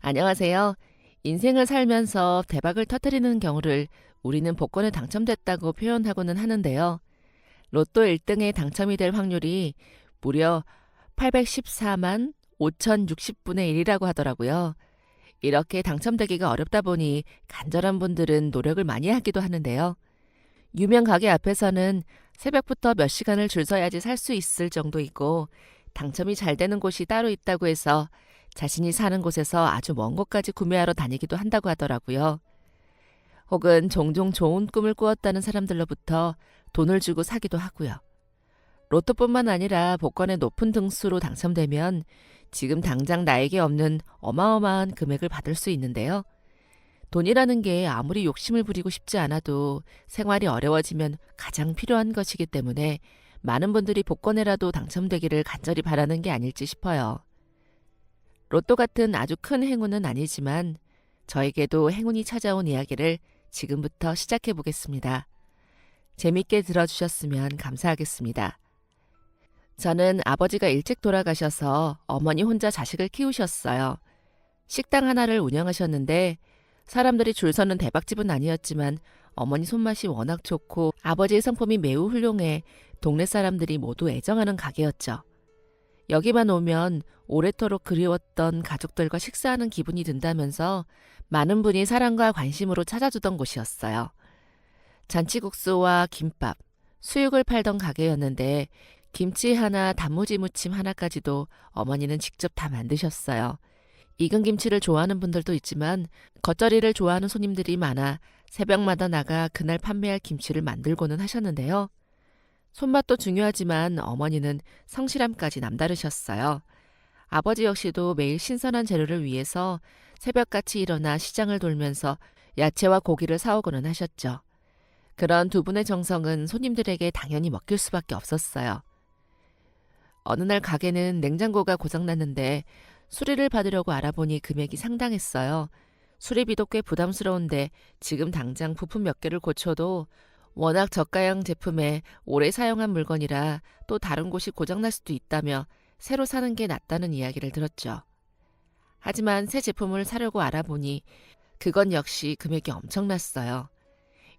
안녕하세요. 인생을 살면서 대박을 터뜨리는 경우를 우리는 복권에 당첨됐다고 표현하고는 하는데요. 로또 1등에 당첨이 될 확률이 무려 814만 5,060분의 1이라고 하더라고요. 이렇게 당첨되기가 어렵다 보니 간절한 분들은 노력을 많이 하기도 하는데요. 유명 가게 앞에서는 새벽부터 몇 시간을 줄 서야지 살 수 있을 정도이고 당첨이 잘 되는 곳이 따로 있다고 해서 자신이 사는 곳에서 아주 먼 곳까지 구매하러 다니기도 한다고 하더라고요. 혹은 종종 좋은 꿈을 꾸었다는 사람들로부터 돈을 주고 사기도 하고요. 로또뿐만 아니라 복권의 높은 등수로 당첨되면 지금 당장 나에게 없는 어마어마한 금액을 받을 수 있는데요. 돈이라는 게 아무리 욕심을 부리고 싶지 않아도 생활이 어려워지면 가장 필요한 것이기 때문에 많은 분들이 복권에라도 당첨되기를 간절히 바라는 게 아닐지 싶어요. 로또 같은 아주 큰 행운은 아니지만 저에게도 행운이 찾아온 이야기를 지금부터 시작해 보겠습니다. 재밌게 들어주셨으면 감사하겠습니다. 저는 아버지가 일찍 돌아가셔서 어머니 혼자 자식을 키우셨어요. 식당 하나를 운영하셨는데 사람들이 줄 서는 대박집은 아니었지만 어머니 손맛이 워낙 좋고 아버지의 성품이 매우 훌륭해 동네 사람들이 모두 애정하는 가게였죠. 여기만 오면 오래도록 그리웠던 가족들과 식사하는 기분이 든다면서 많은 분이 사랑과 관심으로 찾아주던 곳이었어요. 잔치국수와 김밥, 수육을 팔던 가게였는데 김치 하나, 단무지 무침 하나까지도 어머니는 직접 다 만드셨어요. 익은 김치를 좋아하는 분들도 있지만 겉절이를 좋아하는 손님들이 많아 새벽마다 나가 그날 판매할 김치를 만들고는 하셨는데요. 손맛도 중요하지만 어머니는 성실함까지 남다르셨어요. 아버지 역시도 매일 신선한 재료를 위해서 새벽같이 일어나 시장을 돌면서 야채와 고기를 사오고는 하셨죠. 그런 두 분의 정성은 손님들에게 당연히 먹힐 수밖에 없었어요. 어느 날 가게는 냉장고가 고장났는데 수리를 받으려고 알아보니 금액이 상당했어요. 수리비도 꽤 부담스러운데 지금 당장 부품 몇 개를 고쳐도 워낙 저가형 제품에 오래 사용한 물건이라 또 다른 곳이 고장날 수도 있다며 새로 사는 게 낫다는 이야기를 들었죠. 하지만 새 제품을 사려고 알아보니 그건 역시 금액이 엄청났어요.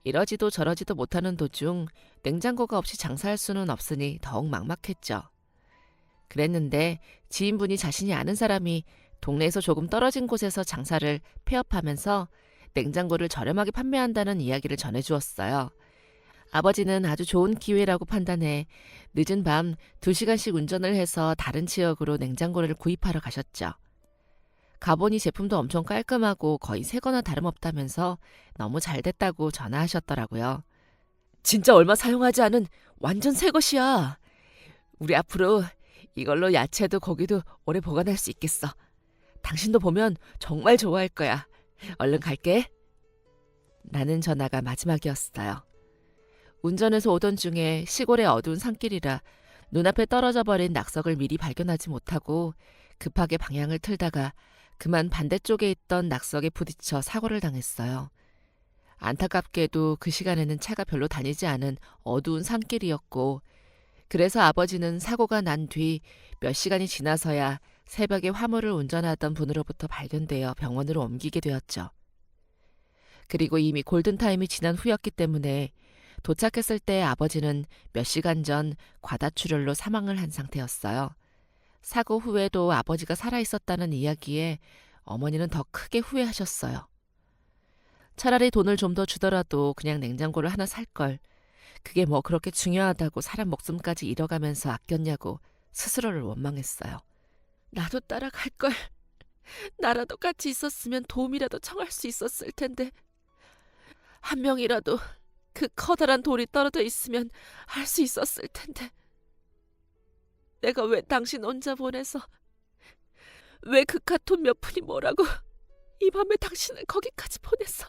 이러지도 저러지도 못하는 도중 냉장고가 없이 장사할 수는 없으니 더욱 막막했죠. 그랬는데 지인분이 자신이 아는 사람이 동네에서 조금 떨어진 곳에서 장사를 폐업하면서 냉장고를 저렴하게 판매한다는 이야기를 전해주었어요. 아버지는 아주 좋은 기회라고 판단해 늦은 밤 2시간씩 운전을 해서 다른 지역으로 냉장고를 구입하러 가셨죠. 가보니 제품도 엄청 깔끔하고 거의 새 거나 다름없다면서 너무 잘 됐다고 전화하셨더라고요. 진짜 얼마 사용하지 않은 완전 새 것이야. 우리 앞으로 이걸로 야채도 고기도 오래 보관할 수 있겠어. 당신도 보면 정말 좋아할 거야. 얼른 갈게. 라는 전화가 마지막이었어요. 운전해서 오던 중에 시골의 어두운 산길이라 눈앞에 떨어져 버린 낙석을 미리 발견하지 못하고 급하게 방향을 틀다가 그만 반대쪽에 있던 낙석에 부딪혀 사고를 당했어요. 안타깝게도 그 시간에는 차가 별로 다니지 않은 어두운 산길이었고 그래서 아버지는 사고가 난 뒤 몇 시간이 지나서야 새벽에 화물을 운전하던 분으로부터 발견되어 병원으로 옮기게 되었죠. 그리고 이미 골든타임이 지난 후였기 때문에 도착했을 때 아버지는 몇 시간 전 과다출혈로 사망을 한 상태였어요. 사고 후에도 아버지가 살아있었다는 이야기에 어머니는 더 크게 후회하셨어요. 차라리 돈을 좀 더 주더라도 그냥 냉장고를 하나 살 걸. 그게 뭐 그렇게 중요하다고 사람 목숨까지 잃어가면서 아꼈냐고 스스로를 원망했어요. 나도 따라갈 걸. 나라도 같이 있었으면 도움이라도 청할 수 있었을 텐데. 한 명이라도 그 커다란 돌이 떨어져 있으면 할 수 있었을 텐데. 내가 왜 당신 혼자 보내서 왜 그 카톤 몇 푼이 뭐라고 이 밤에 당신을 거기까지 보냈어.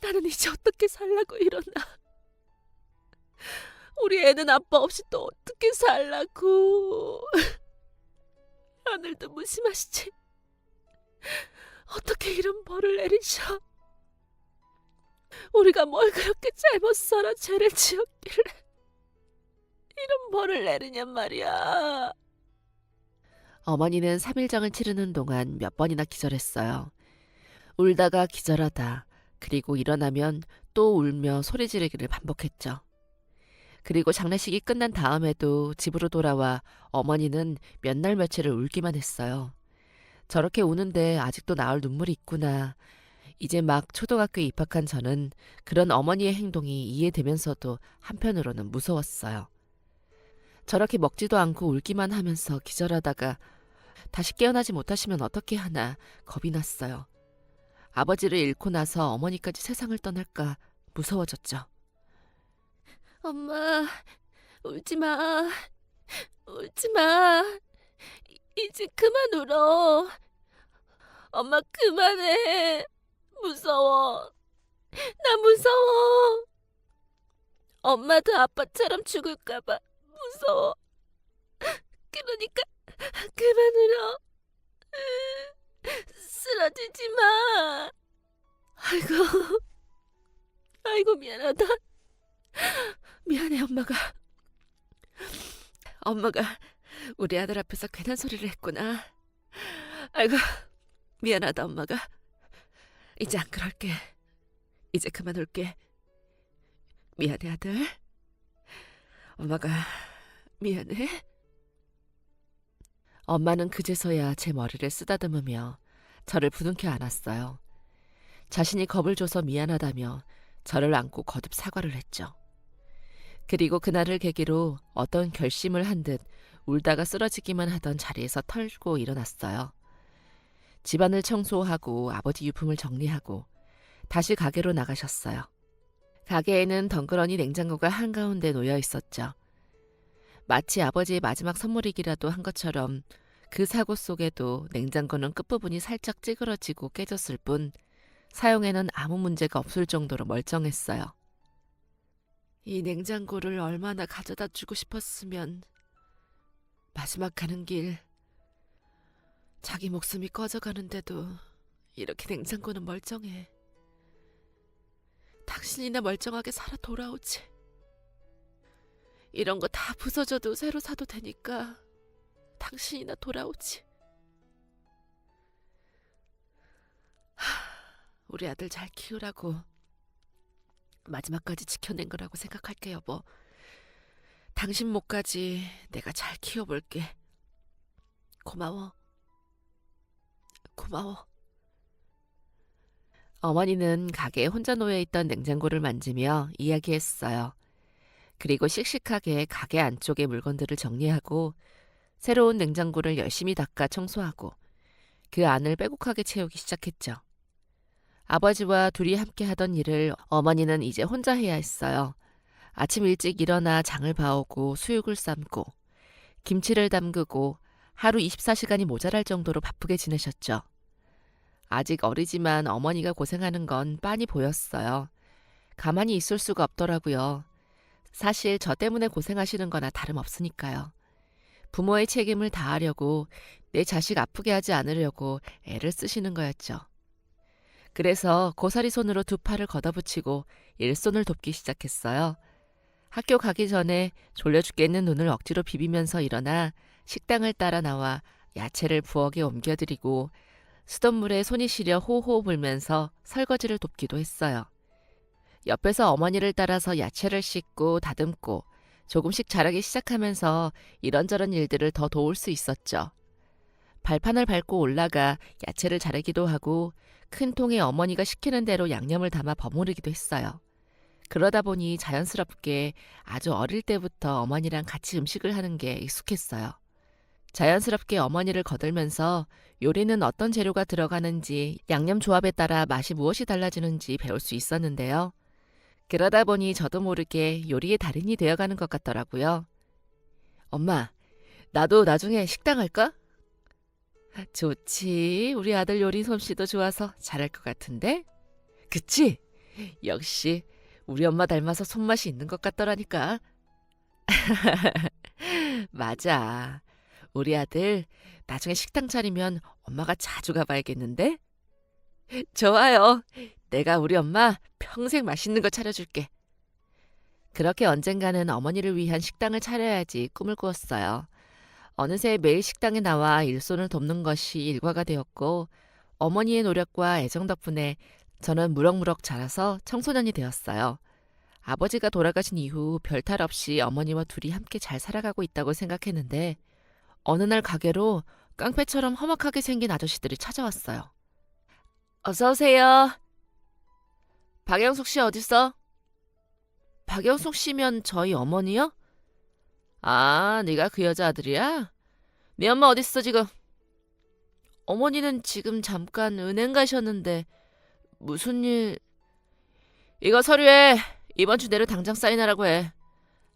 나는 이제 어떻게 살라고 이러나. 우리 애는 아빠 없이 또 어떻게 살라고. 하늘도 무심하시지. 어떻게 이런 벌을 내리셔. 우리가 뭘 그렇게 잘못 살아 죄를 지었길래 이런 벌을 내리냔 말이야. 어머니는 3일장을 치르는 동안 몇 번이나 기절했어요. 울다가 기절하다, 그리고 일어나면 또 울며 소리 지르기를 반복했죠. 그리고 장례식이 끝난 다음에도 집으로 돌아와 어머니는 몇 날 며칠을 울기만 했어요. 저렇게 우는데 아직도 나올 눈물이 있구나. 이제 막 초등학교에 입학한 저는 그런 어머니의 행동이 이해되면서도 한편으로는 무서웠어요. 저렇게 먹지도 않고 울기만 하면서 기절하다가 다시 깨어나지 못하시면 어떻게 하나 겁이 났어요. 아버지를 잃고 나서 어머니까지 세상을 떠날까 무서워졌죠. 엄마, 울지 마. 울지 마. 이제 그만 울어. 엄마 그만해. 무서워. 나 무서워. 엄마도 아빠처럼 죽을까 봐 무서워. 그러니까 그만 울어. 쓰러지지 마. 아이고, 아이고 미안하다. 미안해 엄마가. 엄마가 우리 아들 앞에서 괜한 소리를 했구나. 아이고 미안하다 엄마가. 이제 안 그럴게. 이제 그만 올게. 미안해 아들. 엄마가 미안해. 엄마는 그제서야 제 머리를 쓰다듬으며 저를 부둥켜 안았어요. 자신이 겁을 줘서 미안하다며 저를 안고 거듭 사과를 했죠. 그리고 그날을 계기로 어떤 결심을 한 듯 울다가 쓰러지기만 하던 자리에서 털고 일어났어요. 집안을 청소하고 아버지 유품을 정리하고 다시 가게로 나가셨어요. 가게에는 덩그러니 냉장고가 한가운데 놓여 있었죠. 마치 아버지의 마지막 선물이기라도 한 것처럼 그 사고 속에도 냉장고는 끝부분이 살짝 찌그러지고 깨졌을 뿐 사용에는 아무 문제가 없을 정도로 멀쩡했어요. 이 냉장고를 얼마나 가져다 주고 싶었으면. 마지막 가는 길 자기 목숨이 꺼져가는데도 이렇게 냉장고는 멀쩡해. 당신이나 멀쩡하게 살아 돌아오지. 이런 거 다 부서져도 새로 사도 되니까 당신이나 돌아오지. 우리 아들 잘 키우라고 마지막까지 지켜낸 거라고 생각할게 여보. 당신 목까지 내가 잘 키워볼게. 고마워. 고마워. 어머니는 가게에 혼자 놓여있던 냉장고를 만지며 이야기했어요. 그리고 씩씩하게 가게 안쪽의 물건들을 정리하고 새로운 냉장고를 열심히 닦아 청소하고 그 안을 빼곡하게 채우기 시작했죠. 아버지와 둘이 함께 하던 일을 어머니는 이제 혼자 해야 했어요. 아침 일찍 일어나 장을 봐오고 수육을 삶고 김치를 담그고 하루 24시간이 모자랄 정도로 바쁘게 지내셨죠. 아직 어리지만 어머니가 고생하는 건 빤히 보였어요. 가만히 있을 수가 없더라고요. 사실 저 때문에 고생하시는 거나 다름없으니까요. 부모의 책임을 다하려고 내 자식 아프게 하지 않으려고 애를 쓰시는 거였죠. 그래서 고사리 손으로 두 팔을 걷어붙이고 일손을 돕기 시작했어요. 학교 가기 전에 졸려 죽겠는 눈을 억지로 비비면서 일어나 식당을 따라 나와 야채를 부엌에 옮겨드리고 수돗물에 손이 시려 호호 불면서 설거지를 돕기도 했어요. 옆에서 어머니를 따라서 야채를 씻고 다듬고 조금씩 자라기 시작하면서 이런저런 일들을 더 도울 수 있었죠. 발판을 밟고 올라가 야채를 자르기도 하고 큰 통에 어머니가 시키는 대로 양념을 담아 버무리기도 했어요. 그러다 보니 자연스럽게 아주 어릴 때부터 어머니랑 같이 음식을 하는 게 익숙했어요. 자연스럽게 어머니를 거들면서 요리는 어떤 재료가 들어가는지, 양념 조합에 따라 맛이 무엇이 달라지는지 배울 수 있었는데요. 그러다 보니 저도 모르게 요리의 달인이 되어가는 것 같더라고요. 엄마, 나도 나중에 식당 할까? 좋지. 우리 아들 요리 솜씨도 좋아서 잘할 것 같은데? 그치? 역시 우리 엄마 닮아서 손맛이 있는 것 같더라니까. 맞아. 우리 아들 나중에 식당 차리면 엄마가 자주 가봐야겠는데? 좋아요. 내가 우리 엄마 평생 맛있는 거 차려줄게. 그렇게 언젠가는 어머니를 위한 식당을 차려야지 꿈을 꾸었어요. 어느새 매일 식당에 나와 일손을 돕는 것이 일과가 되었고 어머니의 노력과 애정 덕분에 저는 무럭무럭 자라서 청소년이 되었어요. 아버지가 돌아가신 이후 별탈 없이 어머니와 둘이 함께 잘 살아가고 있다고 생각했는데 어느 날 가게로 깡패처럼 험악하게 생긴 아저씨들이 찾아왔어요. 어서 오세요. 박영숙 씨 어딨어? 박영숙 씨면 저희 어머니요? 아, 네가 그 여자 아들이야? 네 엄마 어딨어 지금? 어머니는 지금 잠깐 은행 가셨는데 무슨 일... 이거 서류에 이번 주 내로 당장 사인하라고 해.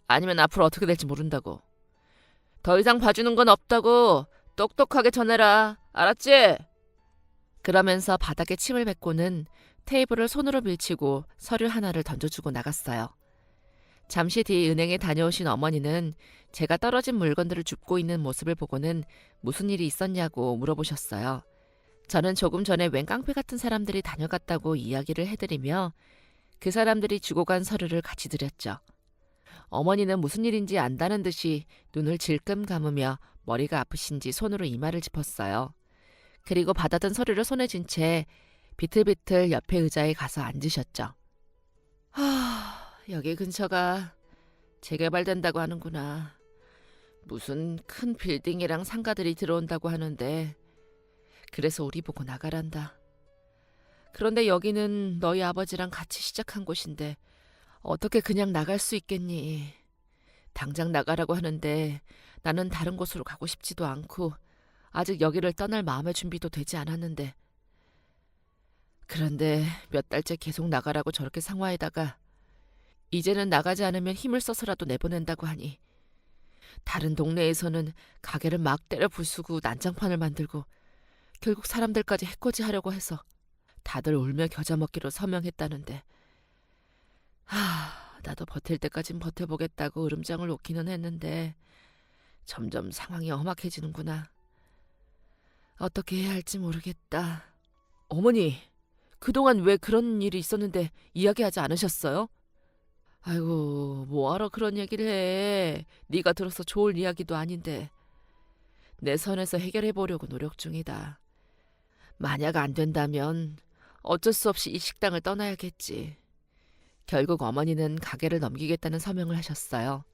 아니면 앞으로 어떻게 될지 모른다고. 더 이상 봐주는 건 없다고 똑똑하게 전해라. 알았지? 그러면서 바닥에 침을 뱉고는 테이블을 손으로 밀치고 서류 하나를 던져주고 나갔어요. 잠시 뒤 은행에 다녀오신 어머니는 제가 떨어진 물건들을 줍고 있는 모습을 보고는 무슨 일이 있었냐고 물어보셨어요. 저는 조금 전에 웬 깡패 같은 사람들이 다녀갔다고 이야기를 해드리며 그 사람들이 주고 간 서류를 같이 드렸죠. 어머니는 무슨 일인지 안다는 듯이 눈을 질끔 감으며 머리가 아프신지 손으로 이마를 짚었어요. 그리고 받아든 서류를 손에 쥔 채 비틀비틀 옆에 의자에 가서 앉으셨죠. 여기 근처가 재개발된다고 하는구나. 무슨 큰 빌딩이랑 상가들이 들어온다고 하는데 그래서 우리 보고 나가란다. 그런데 여기는 너희 아버지랑 같이 시작한 곳인데 어떻게 그냥 나갈 수 있겠니? 당장 나가라고 하는데 나는 다른 곳으로 가고 싶지도 않고 아직 여기를 떠날 마음의 준비도 되지 않았는데 그런데 몇 달째 계속 나가라고 저렇게 상화에다가 이제는 나가지 않으면 힘을 써서라도 내보낸다고 하니 다른 동네에서는 가게를 막 때려 부수고 난장판을 만들고 결국 사람들까지 해코지 하려고 해서 다들 울며 겨자 먹기로 서명했다는데 나도 버틸 때까진 버텨보겠다고 으름장을 놓기는 했는데 점점 상황이 험악해지는구나. 어떻게 해야 할지 모르겠다. 어머니, 그동안 왜 그런 일이 있었는데 이야기하지 않으셨어요? 아이고, 뭐하러 그런 얘기를 해. 네가 들어서 좋을 이야기도 아닌데. 내 선에서 해결해보려고 노력 중이다. 만약 안 된다면 어쩔 수 없이 이 식당을 떠나야겠지. 결국 어머니는 가게를 넘기겠다는 서명을 하셨어요.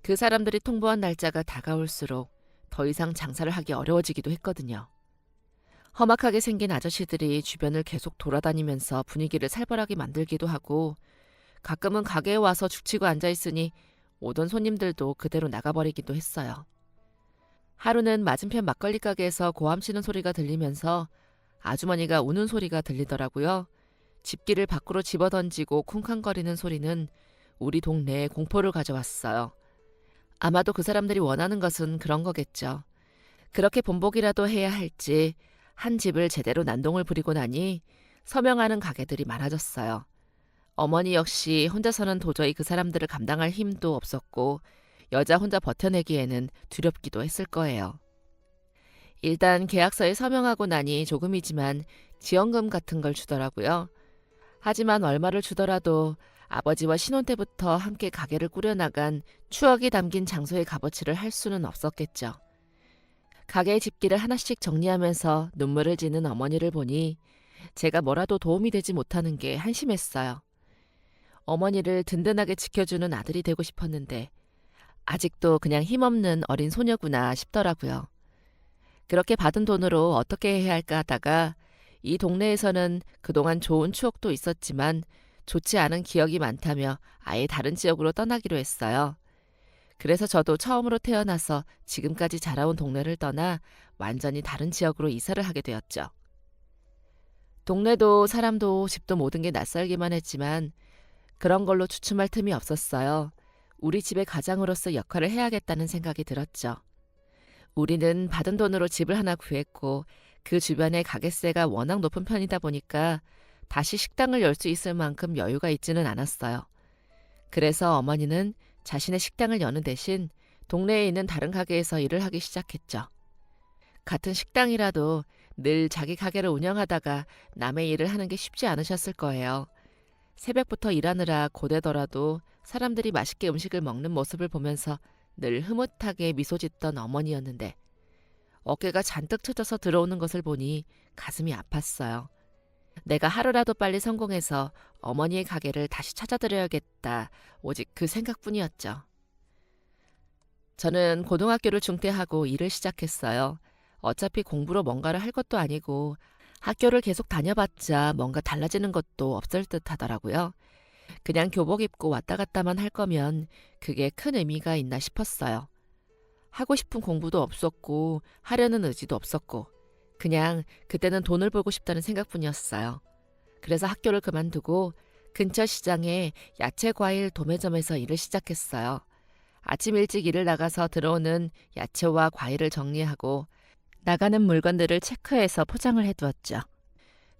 그 사람들이 통보한 날짜가 다가올수록 더 이상 장사를 하기 어려워지기도 했거든요. 험악하게 생긴 아저씨들이 주변을 계속 돌아다니면서 분위기를 살벌하게 만들기도 하고 가끔은 가게에 와서 죽치고 앉아있으니 오던 손님들도 그대로 나가버리기도 했어요. 하루는 맞은편 막걸리 가게에서 고함치는 소리가 들리면서 아주머니가 우는 소리가 들리더라고요. 집기를 밖으로 집어던지고 쿵쾅거리는 소리는 우리 동네에 공포를 가져왔어요. 아마도 그 사람들이 원하는 것은 그런 거겠죠. 그렇게 본보기라도 해야 할지 한 집을 제대로 난동을 부리고 나니 서명하는 가게들이 많아졌어요. 어머니 역시 혼자서는 도저히 그 사람들을 감당할 힘도 없었고 여자 혼자 버텨내기에는 두렵기도 했을 거예요. 일단 계약서에 서명하고 나니 조금이지만 지원금 같은 걸 주더라고요. 하지만 얼마를 주더라도 아버지와 신혼 때부터 함께 가게를 꾸려나간 추억이 담긴 장소의 값어치를 할 수는 없었겠죠. 가게의 집기를 하나씩 정리하면서 눈물을 지는 어머니를 보니 제가 뭐라도 도움이 되지 못하는 게 한심했어요. 어머니를 든든하게 지켜주는 아들이 되고 싶었는데 아직도 그냥 힘없는 어린 소녀구나 싶더라고요. 그렇게 받은 돈으로 어떻게 해야 할까 하다가 이 동네에서는 그동안 좋은 추억도 있었지만 좋지 않은 기억이 많다며 아예 다른 지역으로 떠나기로 했어요. 그래서 저도 처음으로 태어나서 지금까지 자라온 동네를 떠나 완전히 다른 지역으로 이사를 하게 되었죠. 동네도 사람도 집도 모든 게 낯설기만 했지만 그런 걸로 주춤할 틈이 없었어요. 우리 집의 가장으로서 역할을 해야겠다는 생각이 들었죠. 우리는 받은 돈으로 집을 하나 구했고 그 주변에 가게세가 워낙 높은 편이다 보니까 다시 식당을 열 수 있을 만큼 여유가 있지는 않았어요. 그래서 어머니는 자신의 식당을 여는 대신 동네에 있는 다른 가게에서 일을 하기 시작했죠. 같은 식당이라도 늘 자기 가게를 운영하다가 남의 일을 하는 게 쉽지 않으셨을 거예요. 새벽부터 일하느라 고되더라도 사람들이 맛있게 음식을 먹는 모습을 보면서 늘 흐뭇하게 미소 짓던 어머니였는데 어깨가 잔뜩 처져서 들어오는 것을 보니 가슴이 아팠어요. 내가 하루라도 빨리 성공해서 어머니의 가게를 다시 찾아드려야겠다. 오직 그 생각뿐이었죠. 저는 고등학교를 중퇴하고 일을 시작했어요. 어차피 공부로 뭔가를 할 것도 아니고 학교를 계속 다녀봤자 뭔가 달라지는 것도 없을 듯 하더라고요. 그냥 교복 입고 왔다 갔다만 할 거면 그게 큰 의미가 있나 싶었어요. 하고 싶은 공부도 없었고 하려는 의지도 없었고 그냥 그때는 돈을 벌고 싶다는 생각뿐이었어요. 그래서 학교를 그만두고 근처 시장에 야채 과일 도매점에서 일을 시작했어요. 아침 일찍 일을 나가서 들어오는 야채와 과일을 정리하고 나가는 물건들을 체크해서 포장을 해두었죠.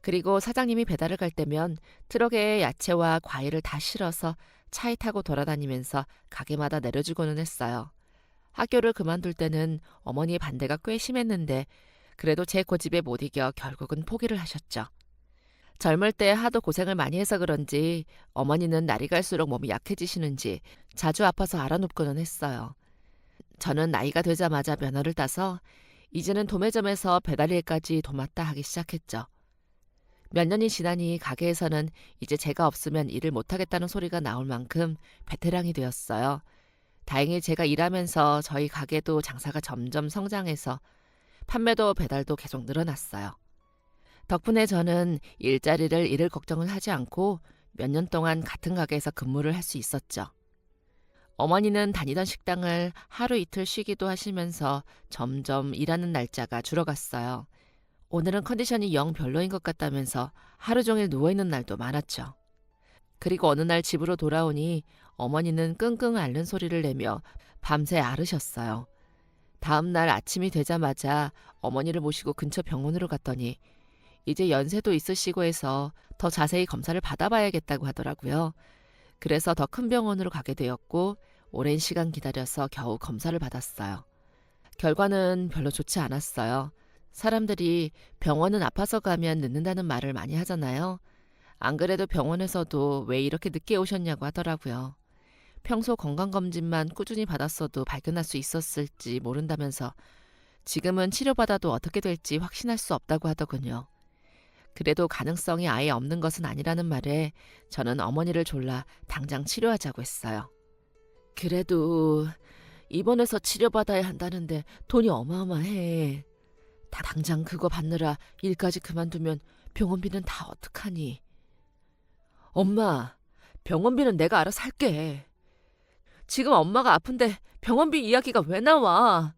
그리고 사장님이 배달을 갈 때면 트럭에 야채와 과일을 다 실어서 차에 타고 돌아다니면서 가게마다 내려주고는 했어요. 학교를 그만둘 때는 어머니의 반대가 꽤 심했는데 그래도 제 고집에 못 이겨 결국은 포기를 하셨죠. 젊을 때 하도 고생을 많이 해서 그런지 어머니는 날이 갈수록 몸이 약해지시는지 자주 아파서 알아눕고는 했어요. 저는 나이가 되자마자 면허를 따서 이제는 도매점에서 배달일까지 도맡다 하기 시작했죠. 몇 년이 지나니 가게에서는 이제 제가 없으면 일을 못하겠다는 소리가 나올 만큼 베테랑이 되었어요. 다행히 제가 일하면서 저희 가게도 장사가 점점 성장해서 판매도 배달도 계속 늘어났어요. 덕분에 저는 일자리를 잃을 걱정을 하지 않고 몇 년 동안 같은 가게에서 근무를 할 수 있었죠. 어머니는 다니던 식당을 하루 이틀 쉬기도 하시면서 점점 일하는 날짜가 줄어갔어요. 오늘은 컨디션이 영 별로인 것 같다면서 하루 종일 누워있는 날도 많았죠. 그리고 어느 날 집으로 돌아오니 어머니는 끙끙 앓는 소리를 내며 밤새 앓으셨어요. 다음 날 아침이 되자마자 어머니를 모시고 근처 병원으로 갔더니 이제 연세도 있으시고 해서 더 자세히 검사를 받아봐야겠다고 하더라고요. 그래서 더 큰 병원으로 가게 되었고 오랜 시간 기다려서 겨우 검사를 받았어요. 결과는 별로 좋지 않았어요. 사람들이 병원은 아파서 가면 늦는다는 말을 많이 하잖아요. 안 그래도 병원에서도 왜 이렇게 늦게 오셨냐고 하더라고요. 평소 건강검진만 꾸준히 받았어도 발견할 수 있었을지 모른다면서 지금은 치료받아도 어떻게 될지 확신할 수 없다고 하더군요. 그래도 가능성이 아예 없는 것은 아니라는 말에 저는 어머니를 졸라 당장 치료하자고 했어요. 그래도 입원해서 치료받아야 한다는데 돈이 어마어마해. 당장 그거 받느라 일까지 그만두면 병원비는 다 어떡하니? 엄마, 병원비는 내가 알아서 할게. 지금 엄마가 아픈데 병원비 이야기가 왜 나와?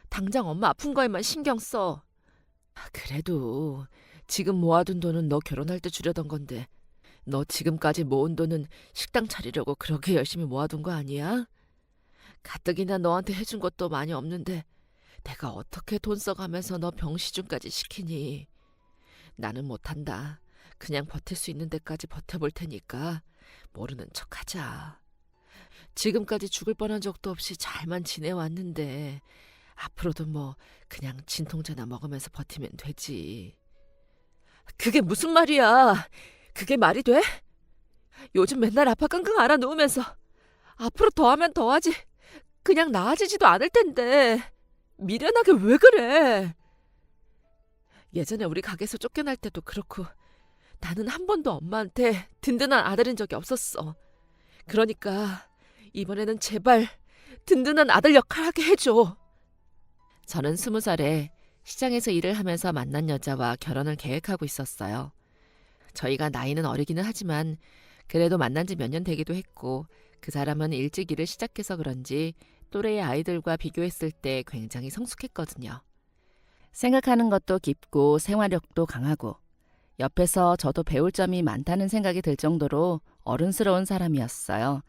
당장 엄마 아픈 거에만 신경 써. 그래도 지금 모아둔 돈은 너 결혼할 때 주려던 건데 너 지금까지 모은 돈은 식당 차리려고 그렇게 열심히 모아둔 거 아니야? 가뜩이나 너한테 해준 것도 많이 없는데 내가 어떻게 돈 써가면서 너 병시중까지 시키니? 나는 못한다. 그냥 버틸 수 있는 데까지 버텨볼 테니까 모르는 척하자. 지금까지 죽을 뻔한 적도 없이 잘만 지내왔는데 앞으로도 뭐 그냥 진통제나 먹으면서 버티면 되지. 그게 무슨 말이야? 그게 말이 돼? 요즘 맨날 아파 끙끙 앓아 누우면서 앞으로 더하면 더하지 그냥 나아지지도 않을 텐데 미련하게 왜 그래? 예전에 우리 가게에서 쫓겨날 때도 그렇고 나는 한 번도 엄마한테 든든한 아들인 적이 없었어. 그러니까 이번에는 제발 든든한 아들 역할 하게 해줘. 저는 20살에 시장에서 일을 하면서 만난 여자와 결혼을 계획하고 있었어요. 저희가 나이는 어리기는 하지만 그래도 만난 지 몇 년 되기도 했고 그 사람은 일찍 일을 시작해서 그런지 또래의 아이들과 비교했을 때 굉장히 성숙했거든요. 생각하는 것도 깊고 생활력도 강하고 옆에서 저도 배울 점이 많다는 생각이 들 정도로 어른스러운 사람이었어요.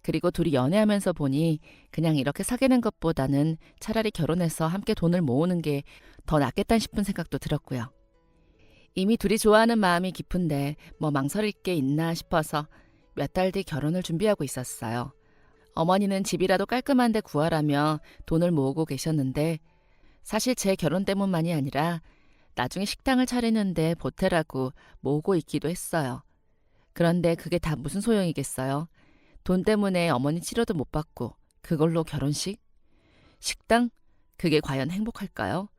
그리고 둘이 연애하면서 보니 그냥 이렇게 사귀는 것보다는 차라리 결혼해서 함께 돈을 모으는 게 더 낫겠다 싶은 생각도 들었고요. 이미 둘이 좋아하는 마음이 깊은데 뭐 망설일 게 있나 싶어서 몇 달 뒤 결혼을 준비하고 있었어요. 어머니는 집이라도 깔끔한 데 구하라며 돈을 모으고 계셨는데 사실 제 결혼 때문만이 아니라 나중에 식당을 차리는데 보태라고 모으고 있기도 했어요. 그런데 그게 다 무슨 소용이겠어요. 돈 때문에 어머니 치료도 못 받고 그걸로 결혼식? 식당? 그게 과연 행복할까요?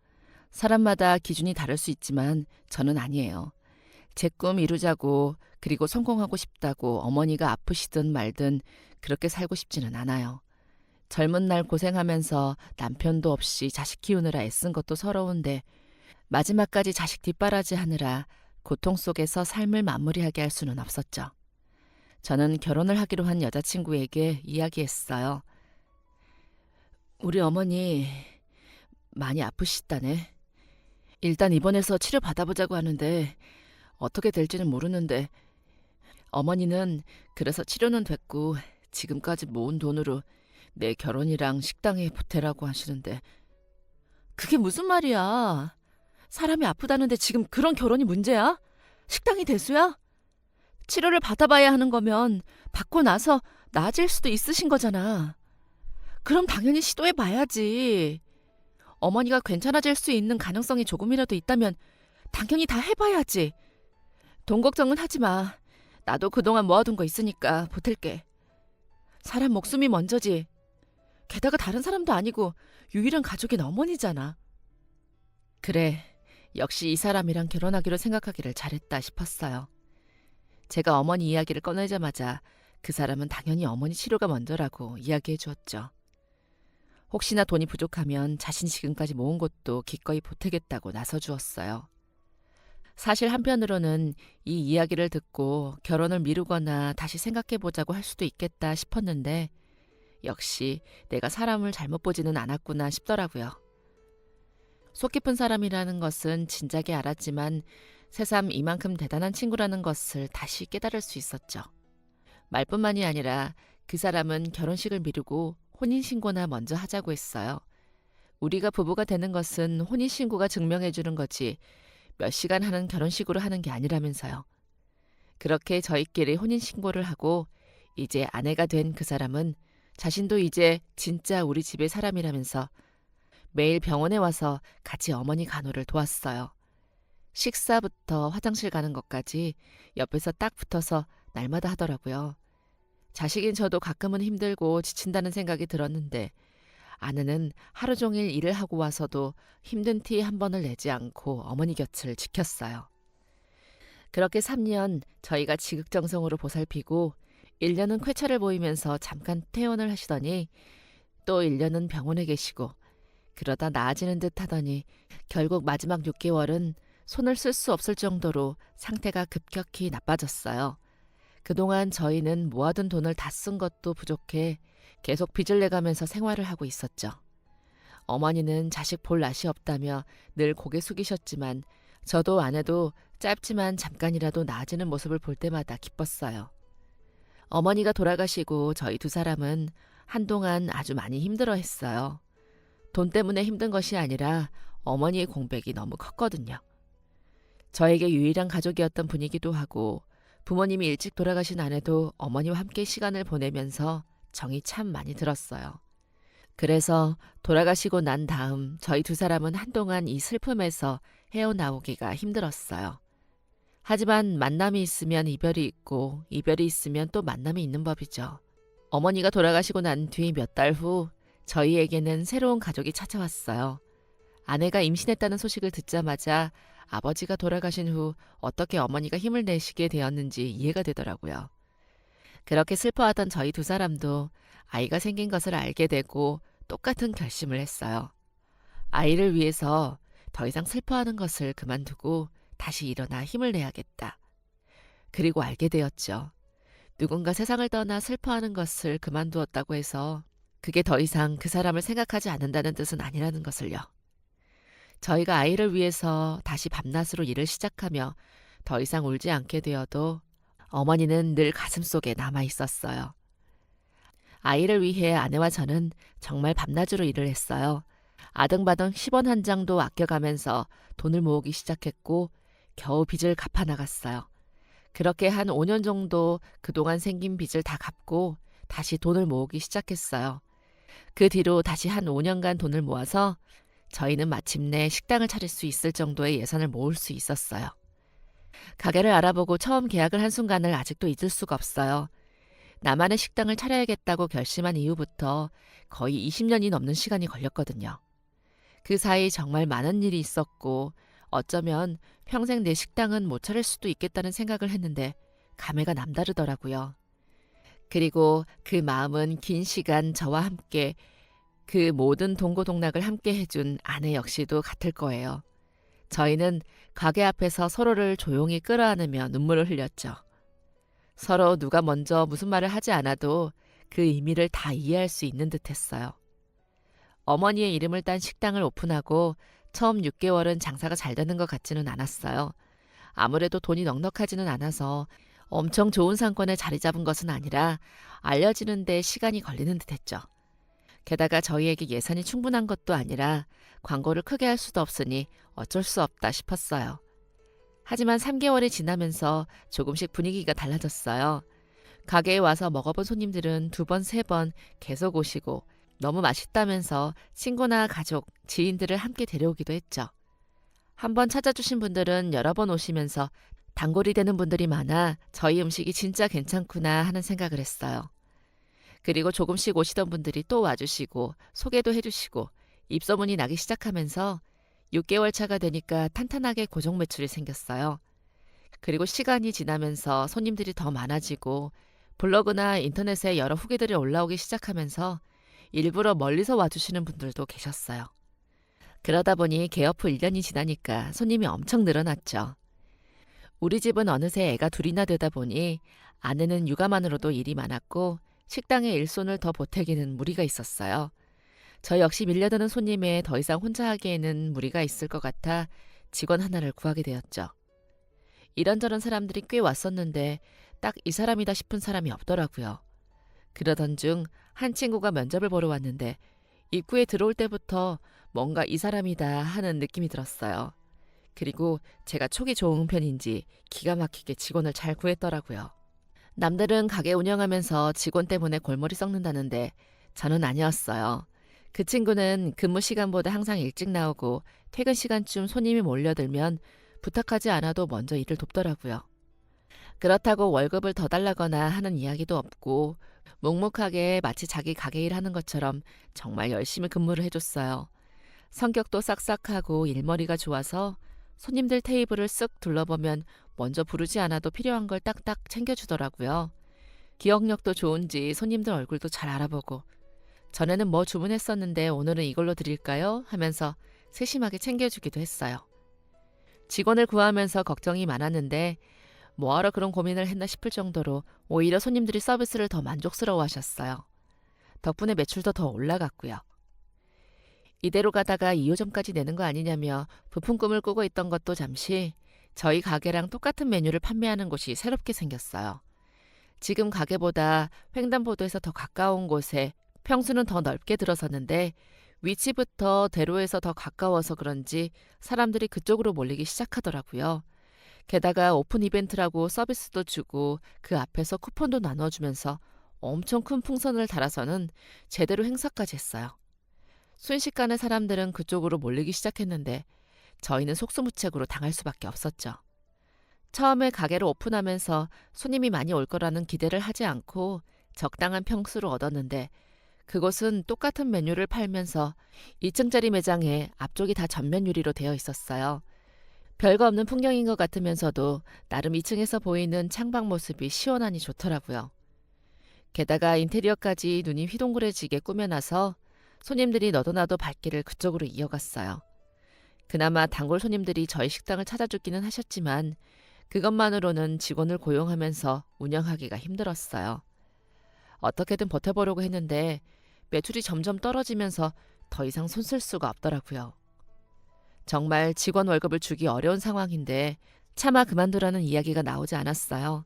사람마다 기준이 다를 수 있지만 저는 아니에요. 제 꿈 이루자고 그리고 성공하고 싶다고 어머니가 아프시든 말든 그렇게 살고 싶지는 않아요. 젊은 날 고생하면서 남편도 없이 자식 키우느라 애쓴 것도 서러운데 마지막까지 자식 뒷바라지 하느라 고통 속에서 삶을 마무리하게 할 수는 없었죠. 저는 결혼을 하기로 한 여자친구에게 이야기했어요. 우리 어머니 많이 아프시다네. 일단 입원해서 치료 받아보자고 하는데 어떻게 될지는 모르는데 어머니는 그래서 치료는 됐고 지금까지 모은 돈으로 내 결혼이랑 식당에 보태라고 하시는데 그게 무슨 말이야? 사람이 아프다는데 지금 그런 결혼이 문제야? 식당이 대수야? 치료를 받아봐야 하는 거면 받고 나서 나아질 수도 있으신 거잖아. 그럼 당연히 시도해봐야지. 어머니가 괜찮아질 수 있는 가능성이 조금이라도 있다면 당연히 다 해봐야지. 돈 걱정은 하지 마. 나도 그동안 모아둔 거 있으니까 보탤게. 사람 목숨이 먼저지. 게다가 다른 사람도 아니고 유일한 가족인 어머니잖아. 그래, 역시 이 사람이랑 결혼하기로 생각하기를 잘했다 싶었어요. 제가 어머니 이야기를 꺼내자마자 그 사람은 당연히 어머니 치료가 먼저라고 이야기해 주었죠. 혹시나 돈이 부족하면 자신이 지금까지 모은 것도 기꺼이 보태겠다고 나서주었어요. 사실 한편으로는 이 이야기를 듣고 결혼을 미루거나 다시 생각해보자고 할 수도 있겠다 싶었는데 역시 내가 사람을 잘못 보지는 않았구나 싶더라고요. 속 깊은 사람이라는 것은 진작에 알았지만 새삼 이만큼 대단한 친구라는 것을 다시 깨달을 수 있었죠. 말뿐만이 아니라 그 사람은 결혼식을 미루고 혼인신고나 먼저 하자고 했어요. 우리가 부부가 되는 것은 혼인신고가 증명해주는 거지 몇 시간 하는 결혼식으로 하는 게 아니라면서요. 그렇게 저희끼리 혼인신고를 하고 이제 아내가 된 그 사람은 자신도 이제 진짜 우리 집의 사람이라면서 매일 병원에 와서 같이 어머니 간호를 도왔어요. 식사부터 화장실 가는 것까지 옆에서 딱 붙어서 날마다 하더라고요. 자식인 저도 가끔은 힘들고 지친다는 생각이 들었는데 아내는 하루 종일 일을 하고 와서도 힘든 티 한 번을 내지 않고 어머니 곁을 지켰어요. 그렇게 3년 저희가 지극정성으로 보살피고 1년은 쾌차를 보이면서 잠깐 퇴원을 하시더니 또 1년은 병원에 계시고 그러다 나아지는 듯 하더니 결국 마지막 6개월은 손을 쓸 수 없을 정도로 상태가 급격히 나빠졌어요. 그동안 저희는 모아둔 돈을 다 쓴 것도 부족해 계속 빚을 내가면서 생활을 하고 있었죠. 어머니는 자식 볼 낯이 없다며 늘 고개 숙이셨지만 저도 아내도 짧지만 잠깐이라도 나아지는 모습을 볼 때마다 기뻤어요. 어머니가 돌아가시고 저희 두 사람은 한동안 아주 많이 힘들어했어요. 돈 때문에 힘든 것이 아니라 어머니의 공백이 너무 컸거든요. 저에게 유일한 가족이었던 분이기도 하고 부모님이 일찍 돌아가신 아내도 어머니와 함께 시간을 보내면서 정이 참 많이 들었어요. 그래서 돌아가시고 난 다음 저희 두 사람은 한동안 이 슬픔에서 헤어나오기가 힘들었어요. 하지만 만남이 있으면 이별이 있고 이별이 있으면 또 만남이 있는 법이죠. 어머니가 돌아가시고 난 뒤 몇 달 후 저희에게는 새로운 가족이 찾아왔어요. 아내가 임신했다는 소식을 듣자마자 아버지가 돌아가신 후 어떻게 어머니가 힘을 내시게 되었는지 이해가 되더라고요. 그렇게 슬퍼하던 저희 두 사람도 아이가 생긴 것을 알게 되고 똑같은 결심을 했어요. 아이를 위해서 더 이상 슬퍼하는 것을 그만두고 다시 일어나 힘을 내야겠다. 그리고 알게 되었죠. 누군가 세상을 떠나 슬퍼하는 것을 그만두었다고 해서 그게 더 이상 그 사람을 생각하지 않는다는 뜻은 아니라는 것을요. 저희가 아이를 위해서 다시 밤낮으로 일을 시작하며 더 이상 울지 않게 되어도 어머니는 늘 가슴속에 남아 있었어요. 아이를 위해 아내와 저는 정말 밤낮으로 일을 했어요. 아등바등 10원 한 장도 아껴가면서 돈을 모으기 시작했고 겨우 빚을 갚아 나갔어요. 그렇게 한 5년 정도 그동안 생긴 빚을 다 갚고 다시 돈을 모으기 시작했어요. 그 뒤로 다시 한 5년간 돈을 모아서 저희는 마침내 식당을 차릴 수 있을 정도의 예산을 모을 수 있었어요. 가게를 알아보고 처음 계약을 한 순간을 아직도 잊을 수가 없어요. 나만의 식당을 차려야겠다고 결심한 이후부터 거의 20년이 넘는 시간이 걸렸거든요. 그 사이 정말 많은 일이 있었고 어쩌면 평생 내 식당은 못 차릴 수도 있겠다는 생각을 했는데 감회가 남다르더라고요. 그리고 그 마음은 긴 시간 저와 함께 그 모든 동고동락을 함께 해준 아내 역시도 같을 거예요. 저희는 가게 앞에서 서로를 조용히 끌어안으며 눈물을 흘렸죠. 서로 누가 먼저 무슨 말을 하지 않아도 그 의미를 다 이해할 수 있는 듯 했어요. 어머니의 이름을 딴 식당을 오픈하고 처음 6개월은 장사가 잘 되는 것 같지는 않았어요. 아무래도 돈이 넉넉하지는 않아서 엄청 좋은 상권에 자리 잡은 것은 아니라 알려지는 데 시간이 걸리는 듯 했죠. 게다가 저희에게 예산이 충분한 것도 아니라 광고를 크게 할 수도 없으니 어쩔 수 없다 싶었어요. 하지만 3개월이 지나면서 조금씩 분위기가 달라졌어요. 가게에 와서 먹어본 손님들은 2번, 3번 계속 오시고 너무 맛있다면서 친구나 가족, 지인들을 함께 데려오기도 했죠. 한번 찾아주신 분들은 여러 번 오시면서 단골이 되는 분들이 많아 저희 음식이 진짜 괜찮구나 하는 생각을 했어요. 그리고 조금씩 오시던 분들이 또 와주시고 소개도 해주시고 입소문이 나기 시작하면서 6개월 차가 되니까 탄탄하게 고정 매출이 생겼어요. 그리고 시간이 지나면서 손님들이 더 많아지고 블로그나 인터넷에 여러 후기들이 올라오기 시작하면서 일부러 멀리서 와주시는 분들도 계셨어요. 그러다 보니 개업 후 1년이 지나니까 손님이 엄청 늘어났죠. 우리 집은 어느새 애가 둘이나 되다 보니 아내는 육아만으로도 일이 많았고 식당에 일손을 더 보태기는 무리가 있었어요. 저 역시 밀려드는 손님에 더 이상 혼자 하기에는 무리가 있을 것 같아 직원 하나를 구하게 되었죠. 이런저런 사람들이 꽤 왔었는데 딱 이 사람이다 싶은 사람이 없더라고요. 그러던 중 한 친구가 면접을 보러 왔는데 입구에 들어올 때부터 뭔가 이 사람이다 하는 느낌이 들었어요. 그리고 제가 촉이 좋은 편인지 기가 막히게 직원을 잘 구했더라고요. 남들은 가게 운영하면서 직원 때문에 골머리 썩는다는데 저는 아니었어요. 그 친구는 근무 시간보다 항상 일찍 나오고 퇴근 시간쯤 손님이 몰려들면 부탁하지 않아도 먼저 일을 돕더라고요. 그렇다고 월급을 더 달라거나 하는 이야기도 없고 묵묵하게 마치 자기 가게 일 하는 것처럼 정말 열심히 근무를 해줬어요. 성격도 싹싹하고 일머리가 좋아서 손님들 테이블을 쓱 둘러보면 먼저 부르지 않아도 필요한 걸 딱딱 챙겨주더라고요. 기억력도 좋은지 손님들 얼굴도 잘 알아보고 전에는 뭐 주문했었는데 오늘은 이걸로 드릴까요? 하면서 세심하게 챙겨주기도 했어요. 직원을 구하면서 걱정이 많았는데 뭐하러 그런 고민을 했나 싶을 정도로 오히려 손님들이 서비스를 더 만족스러워 하셨어요. 덕분에 매출도 더 올라갔고요. 이대로 가다가 2호점까지 내는 거 아니냐며 부품 꿈을 꾸고 있던 것도 잠시 저희 가게랑 똑같은 메뉴를 판매하는 곳이 새롭게 생겼어요. 지금 가게보다 횡단보도에서 더 가까운 곳에 평수는 더 넓게 들어섰는데 위치부터 대로에서 더 가까워서 그런지 사람들이 그쪽으로 몰리기 시작하더라고요. 게다가 오픈 이벤트라고 서비스도 주고 그 앞에서 쿠폰도 나눠주면서 엄청 큰 풍선을 달아서는 제대로 행사까지 했어요. 순식간에 사람들은 그쪽으로 몰리기 시작했는데 저희는 속수무책으로 당할 수밖에 없었죠. 처음에 가게를 오픈하면서 손님이 많이 올 거라는 기대를 하지 않고 적당한 평수를 얻었는데 그곳은 똑같은 메뉴를 팔면서 2층짜리 매장에 앞쪽이 다 전면 유리로 되어 있었어요. 별거 없는 풍경인 것 같으면서도 나름 2층에서 보이는 창밖 모습이 시원하니 좋더라고요. 게다가 인테리어까지 눈이 휘둥그레지게 꾸며놔서 손님들이 너도나도 발길을 그쪽으로 이어갔어요. 그나마 단골 손님들이 저희 식당을 찾아주기는 하셨지만 그것만으로는 직원을 고용하면서 운영하기가 힘들었어요. 어떻게든 버텨보려고 했는데 매출이 점점 떨어지면서 더 이상 손 쓸 수가 없더라고요. 정말 직원 월급을 주기 어려운 상황인데 차마 그만두라는 이야기가 나오지 않았어요.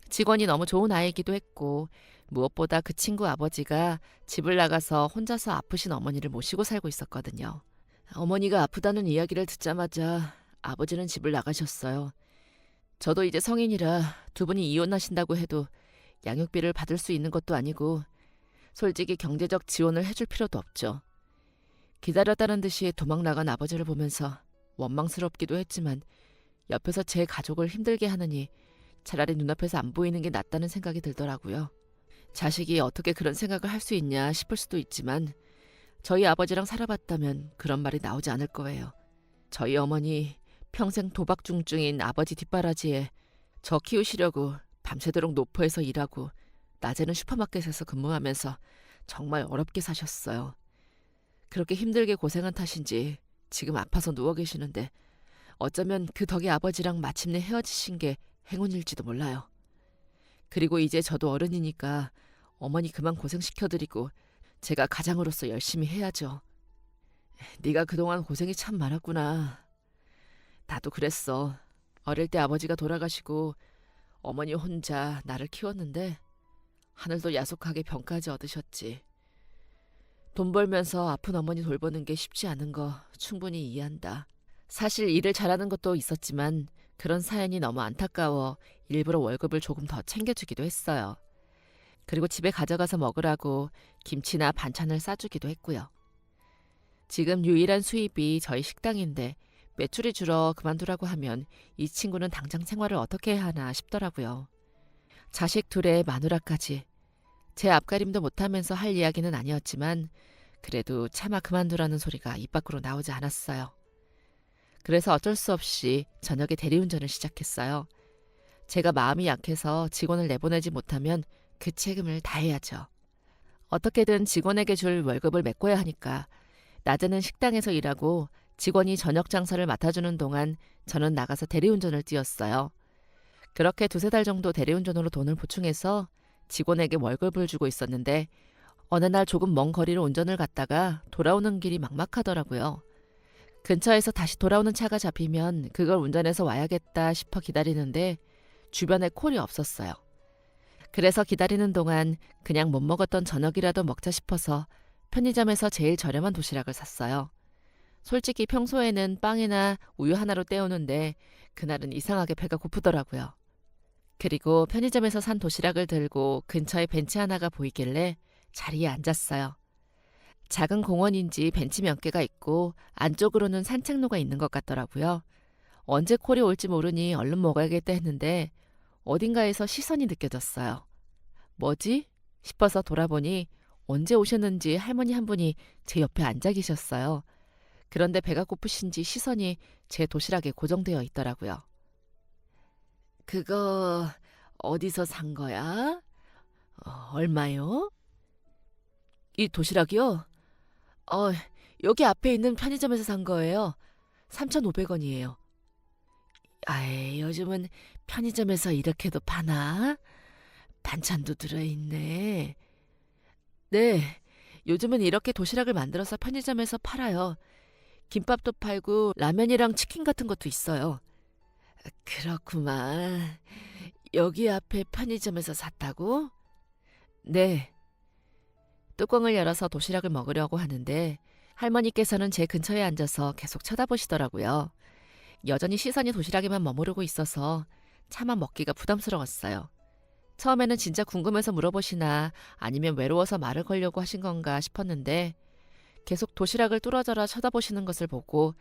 직원이 너무 좋은 아이이기도 했고 무엇보다 그 친구 아버지가 집을 나가서 혼자서 아프신 어머니를 모시고 살고 있었거든요. 어머니가 아프다는 이야기를 듣자마자 아버지는 집을 나가셨어요. 저도 이제 성인이라 두 분이 이혼하신다고 해도 양육비를 받을 수 있는 것도 아니고 솔직히 경제적 지원을 해줄 필요도 없죠. 기다렸다는 듯이 도망 나간 아버지를 보면서 원망스럽기도 했지만 옆에서 제 가족을 힘들게 하느니 차라리 눈앞에서 안 보이는 게 낫다는 생각이 들더라고요. 자식이 어떻게 그런 생각을 할 수 있냐 싶을 수도 있지만 저희 아버지랑 살아봤다면 그런 말이 나오지 않을 거예요. 저희 어머니 평생 도박 중증인 아버지 뒷바라지에 저 키우시려고 밤새도록 노포에서 일하고 낮에는 슈퍼마켓에서 근무하면서 정말 어렵게 사셨어요. 그렇게 힘들게 고생한 탓인지 지금 아파서 누워 계시는데 어쩌면 그 덕에 아버지랑 마침내 헤어지신 게 행운일지도 몰라요. 그리고 이제 저도 어른이니까 어머니 그만 고생시켜드리고 제가 가장으로서 열심히 해야죠. 네가 그동안 고생이 참 많았구나. 나도 그랬어. 어릴 때 아버지가 돌아가시고 어머니 혼자 나를 키웠는데 하늘도 야속하게 병까지 얻으셨지. 돈 벌면서 아픈 어머니 돌보는 게 쉽지 않은 거 충분히 이해한다. 사실 일을 잘하는 것도 있었지만 그런 사연이 너무 안타까워 일부러 월급을 조금 더 챙겨주기도 했어요. 그리고 집에 가져가서 먹으라고 김치나 반찬을 싸주기도 했고요. 지금 유일한 수입이 저희 식당인데 매출이 줄어 그만두라고 하면 이 친구는 당장 생활을 어떻게 해야 하나 싶더라고요. 자식 둘에 마누라까지. 제 앞가림도 못하면서 할 이야기는 아니었지만 그래도 차마 그만두라는 소리가 입 밖으로 나오지 않았어요. 그래서 어쩔 수 없이 저녁에 대리운전을 시작했어요. 제가 마음이 약해서 직원을 내보내지 못하면 그 책임을 다해야죠. 어떻게든 직원에게 줄 월급을 메꿔야 하니까 낮에는 식당에서 일하고 직원이 저녁 장사를 맡아주는 동안 저는 나가서 대리운전을 뛰었어요. 그렇게 2~3달 정도 대리운전으로 돈을 보충해서 직원에게 월급을 주고 있었는데 어느 날 조금 먼 거리를 운전을 갔다가 돌아오는 길이 막막하더라고요. 근처에서 다시 돌아오는 차가 잡히면 그걸 운전해서 와야겠다 싶어 기다리는데 주변에 콜이 없었어요. 그래서 기다리는 동안 그냥 못 먹었던 저녁이라도 먹자 싶어서 편의점에서 제일 저렴한 도시락을 샀어요. 솔직히 평소에는 빵이나 우유 하나로 때우는데 그날은 이상하게 배가 고프더라고요. 그리고 편의점에서 산 도시락을 들고 근처에 벤치 하나가 보이길래 자리에 앉았어요. 작은 공원인지 벤치 몇 개가 있고 안쪽으로는 산책로가 있는 것 같더라고요. 언제 콜이 올지 모르니 얼른 먹어야겠다 했는데 어딘가에서 시선이 느껴졌어요. 뭐지? 싶어서 돌아보니 언제 오셨는지 할머니 한 분이 제 옆에 앉아 계셨어요. 그런데 배가 고프신지 시선이 제 도시락에 고정되어 있더라고요. 그거 어디서 산 거야? 얼마요? 이 도시락이요? 여기 앞에 있는 편의점에서 산 거예요. 3,500원이에요. 아이, 요즘은 편의점에서 이렇게도 파나? 반찬도 들어있네. 네, 요즘은 이렇게 도시락을 만들어서 편의점에서 팔아요. 김밥도 팔고 라면이랑 치킨 같은 것도 있어요. 그렇구만. 여기 앞에 편의점에서 샀다고? 네. 뚜껑을 열어서 도시락을 먹으려고 하는데 할머니께서는 제 근처에 앉아서 계속 쳐다보시더라고요. 여전히 시선이 도시락에만 머무르고 있어서 차마 먹기가 부담스러웠어요. 처음에는 진짜 궁금해서 물어보시나 아니면 외로워서 말을 걸려고 하신 건가 싶었는데 계속 도시락을 뚫어져라 쳐다보시는 것을 보고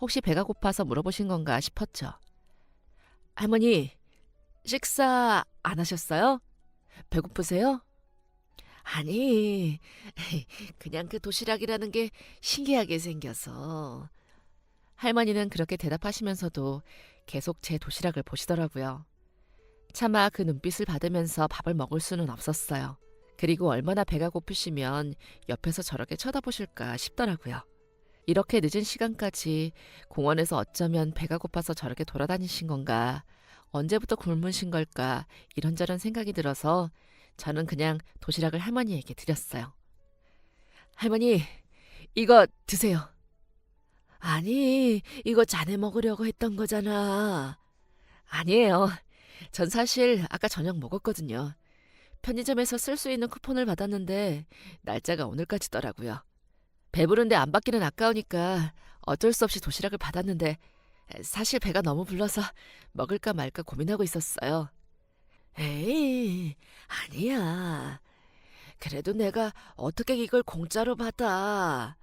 혹시 배가 고파서 물어보신 건가 싶었죠. 할머니, 식사 안 하셨어요? 배고프세요? 아니, 그냥 그 도시락이라는 게 신기하게 생겨서. 할머니는 그렇게 대답하시면서도 계속 제 도시락을 보시더라고요. 차마 그 눈빛을 받으면서 밥을 먹을 수는 없었어요. 그리고 얼마나 배가 고프시면 옆에서 저렇게 쳐다보실까 싶더라고요. 이렇게 늦은 시간까지 공원에서 어쩌면 배가 고파서 저렇게 돌아다니신 건가, 언제부터 굶으신 걸까 이런저런 생각이 들어서 저는 그냥 도시락을 할머니에게 드렸어요. 할머니, 이거 드세요. 아니, 이거 자네 먹으려고 했던 거잖아. 아니에요. 전 사실 아까 저녁 먹었거든요. 편의점에서 쓸 수 있는 쿠폰을 받았는데 날짜가 오늘까지더라고요. 배부른데 안 받기는 아까우니까 어쩔 수 없이 도시락을 받았는데 사실 배가 너무 불러서 먹을까 말까 고민하고 있었어요. 에이, 아니야. 그래도 내가 어떻게 이걸 공짜로 받아.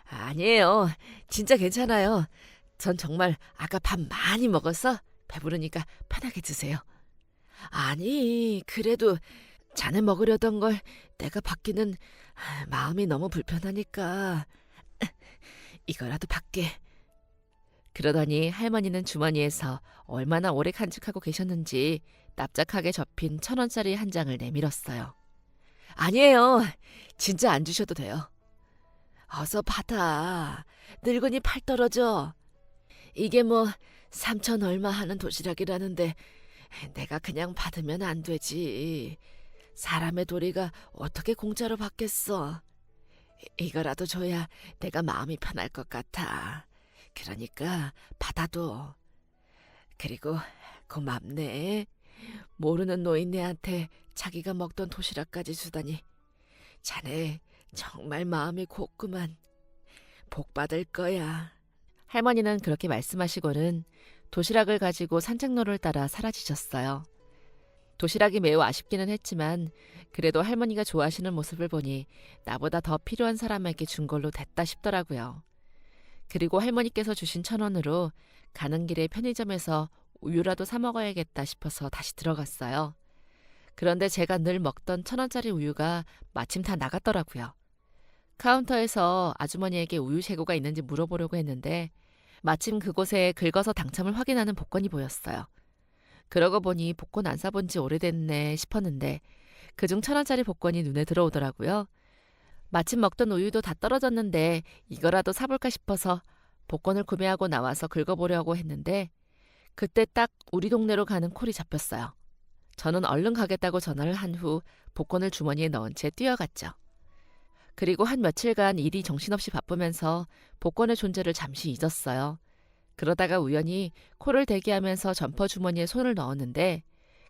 아니에요. 진짜 괜찮아요. 전 정말 아까 밥 많이 먹어서 배부르니까 편하게 드세요. 아니, 그래도 자네 먹으려던 걸 내가 받기는 마음이 너무 불편하니까 이거라도 받게. 그러더니 할머니는 주머니에서 얼마나 오래 간직하고 계셨는지 납작하게 접힌 1,000원짜리 한 장을 내밀었어요. 아니에요. 진짜 안 주셔도 돼요. 어서 받아. 늙은이 팔 떨어져. 이게 뭐 3천 얼마 하는 도시락이라는데 내가 그냥 받으면 안 되지. 사람의 도리가 어떻게 공짜로 받겠어. 이거라도 줘야 내가 마음이 편할 것 같아. 그러니까 받아도. 그리고 고맙네. 모르는 노인네한테 자기가 먹던 도시락까지 주다니. 자네 정말 마음이 곱구만. 복 받을 거야. 할머니는 그렇게 말씀하시고는 도시락을 가지고 산책로를 따라 사라지셨어요. 도시락이 매우 아쉽기는 했지만 그래도 할머니가 좋아하시는 모습을 보니 나보다 더 필요한 사람에게 준 걸로 됐다 싶더라고요. 그리고 할머니께서 주신 1,000원으로 가는 길에 편의점에서 우유라도 사 먹어야겠다 싶어서 다시 들어갔어요. 그런데 제가 늘 먹던 1,000원짜리 우유가 마침 다 나갔더라고요. 카운터에서 아주머니에게 우유 재고가 있는지 물어보려고 했는데 마침 그곳에 긁어서 당첨을 확인하는 복권이 보였어요. 그러고 보니 복권 안 사본 지 오래됐네 싶었는데 그중 1,000원짜리 복권이 눈에 들어오더라고요. 마침 먹던 우유도 다 떨어졌는데 이거라도 사볼까 싶어서 복권을 구매하고 나와서 긁어보려고 했는데 그때 딱 우리 동네로 가는 콜이 잡혔어요. 저는 얼른 가겠다고 전화를 한 후 복권을 주머니에 넣은 채 뛰어갔죠. 그리고 한 며칠간 일이 정신없이 바쁘면서 복권의 존재를 잠시 잊었어요. 그러다가 우연히 콜을 대기하면서 점퍼 주머니에 손을 넣었는데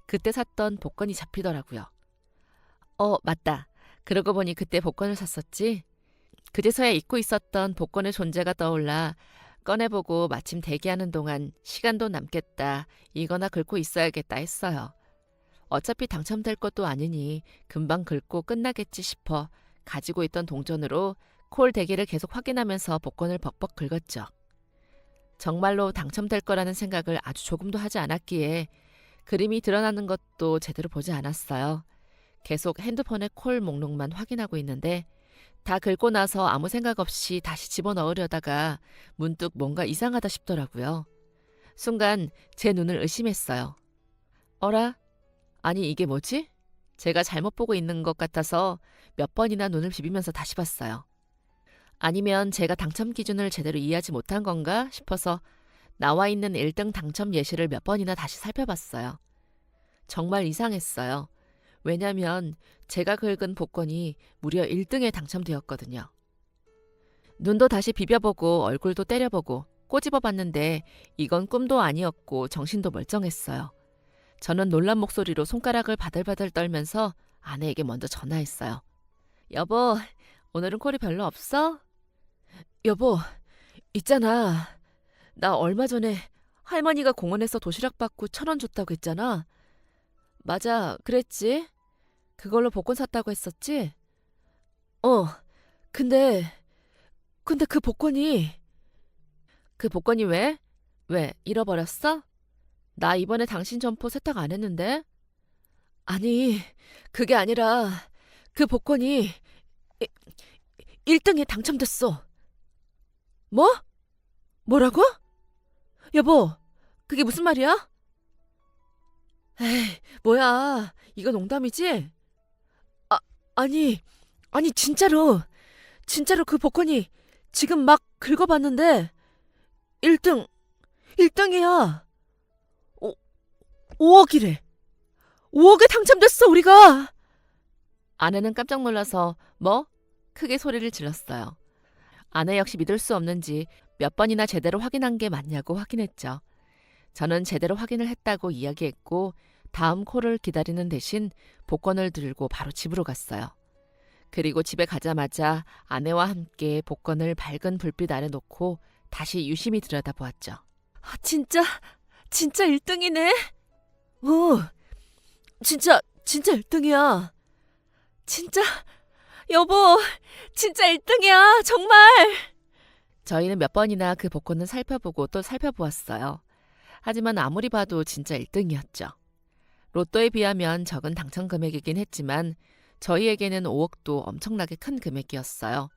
그때 샀던 복권이 잡히더라고요. 맞다. 그러고 보니 그때 복권을 샀었지. 그제서야 잊고 있었던 복권의 존재가 떠올라 꺼내보고 마침 대기하는 동안 시간도 남겠다. 이거나 긁고 있어야겠다 했어요. 어차피 당첨될 것도 아니니 금방 긁고 끝나겠지 싶어 가지고 있던 동전으로 콜 대기를 계속 확인하면서 복권을 벅벅 긁었죠. 정말로 당첨될 거라는 생각을 아주 조금도 하지 않았기에 그림이 드러나는 것도 제대로 보지 않았어요. 계속 핸드폰의 콜 목록만 확인하고 있는데 다 긁고 나서 아무 생각 없이 다시 집어넣으려다가 문득 뭔가 이상하다 싶더라고요. 순간 제 눈을 의심했어요. 어라? 아니 이게 뭐지? 제가 잘못 보고 있는 것 같아서 몇 번이나 눈을 비비면서 다시 봤어요. 아니면 제가 당첨 기준을 제대로 이해하지 못한 건가 싶어서 나와 있는 1등 당첨 예시를 몇 번이나 다시 살펴봤어요. 정말 이상했어요. 왜냐면 제가 긁은 복권이 무려 1등에 당첨되었거든요. 눈도 다시 비벼보고 얼굴도 때려보고 꼬집어봤는데 이건 꿈도 아니었고 정신도 멀쩡했어요. 저는 놀란 목소리로 손가락을 바들바들 떨면서 아내에게 먼저 전화했어요. 여보, 오늘은 콜이 별로 없어? 여보, 있잖아. 나 얼마 전에 할머니가 공원에서 도시락 받고 1,000원 줬다고 했잖아. 맞아, 그랬지? 그걸로 복권 샀다고 했었지? 근데 그 복권이 왜? 왜, 잃어버렸어? 나 이번에 당신 점포 세탁 안 했는데? 아니, 그게 아니라 그 복권이 1등에 당첨됐어. 뭐? 뭐라고? 여보, 그게 무슨 말이야? 에이, 뭐야. 이거 농담이지? 아니, 진짜로 그 복권이 지금 막 긁어봤는데 1등이야. 5억이래. 5억에 당첨됐어, 우리가. 아내는 깜짝 놀라서 뭐? 크게 소리를 질렀어요. 아내 역시 믿을 수 없는지 몇 번이나 제대로 확인한 게 맞냐고 확인했죠. 저는 제대로 확인을 했다고 이야기했고 다음 콜을 기다리는 대신 복권을 들고 바로 집으로 갔어요. 그리고 집에 가자마자 아내와 함께 복권을 밝은 불빛 아래 놓고 다시 유심히 들여다보았죠. 진짜 1등이네. 진짜 1등이야. 진짜 여보, 진짜 1등이야. 정말. 저희는 몇 번이나 그 복권을 살펴보고 또 살펴보았어요. 하지만 아무리 봐도 진짜 1등이었죠. 로또에 비하면 적은 당첨 금액이긴 했지만 저희에게는 5억도 엄청나게 큰 금액이었어요.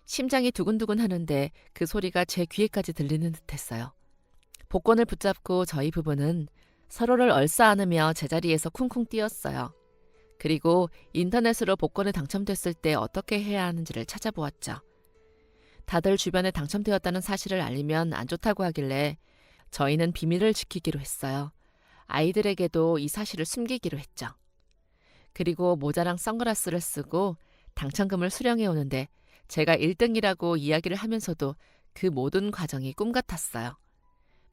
심장이 두근두근 하는데 그 소리가 제 귀에까지 들리는 듯했어요. 복권을 붙잡고 저희 부부는 서로를 얼싸안으며 제자리에서 쿵쿵 뛰었어요. 그리고 인터넷으로 복권에 당첨됐을 때 어떻게 해야 하는지를 찾아보았죠. 다들 주변에 당첨되었다는 사실을 알리면 안 좋다고 하길래 저희는 비밀을 지키기로 했어요. 아이들에게도 이 사실을 숨기기로 했죠. 그리고 모자랑 선글라스를 쓰고 당첨금을 수령해 오는데 제가 1등이라고 이야기를 하면서도 그 모든 과정이 꿈 같았어요.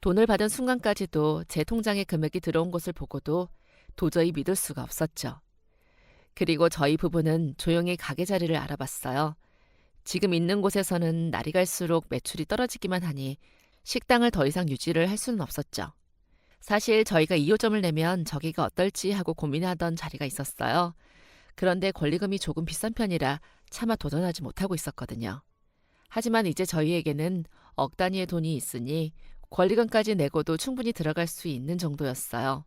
돈을 받은 순간까지도 제 통장에 금액이 들어온 것을 보고도 도저히 믿을 수가 없었죠. 그리고 저희 부부는 조용히 가게 자리를 알아봤어요. 지금 있는 곳에서는 날이 갈수록 매출이 떨어지기만 하니 식당을 더 이상 유지를 할 수는 없었죠. 사실 저희가 2호점을 내면 저기가 어떨지 하고 고민하던 자리가 있었어요. 그런데 권리금이 조금 비싼 편이라 차마 도전하지 못하고 있었거든요. 하지만 이제 저희에게는 억 단위의 돈이 있으니 권리금까지 내고도 충분히 들어갈 수 있는 정도였어요.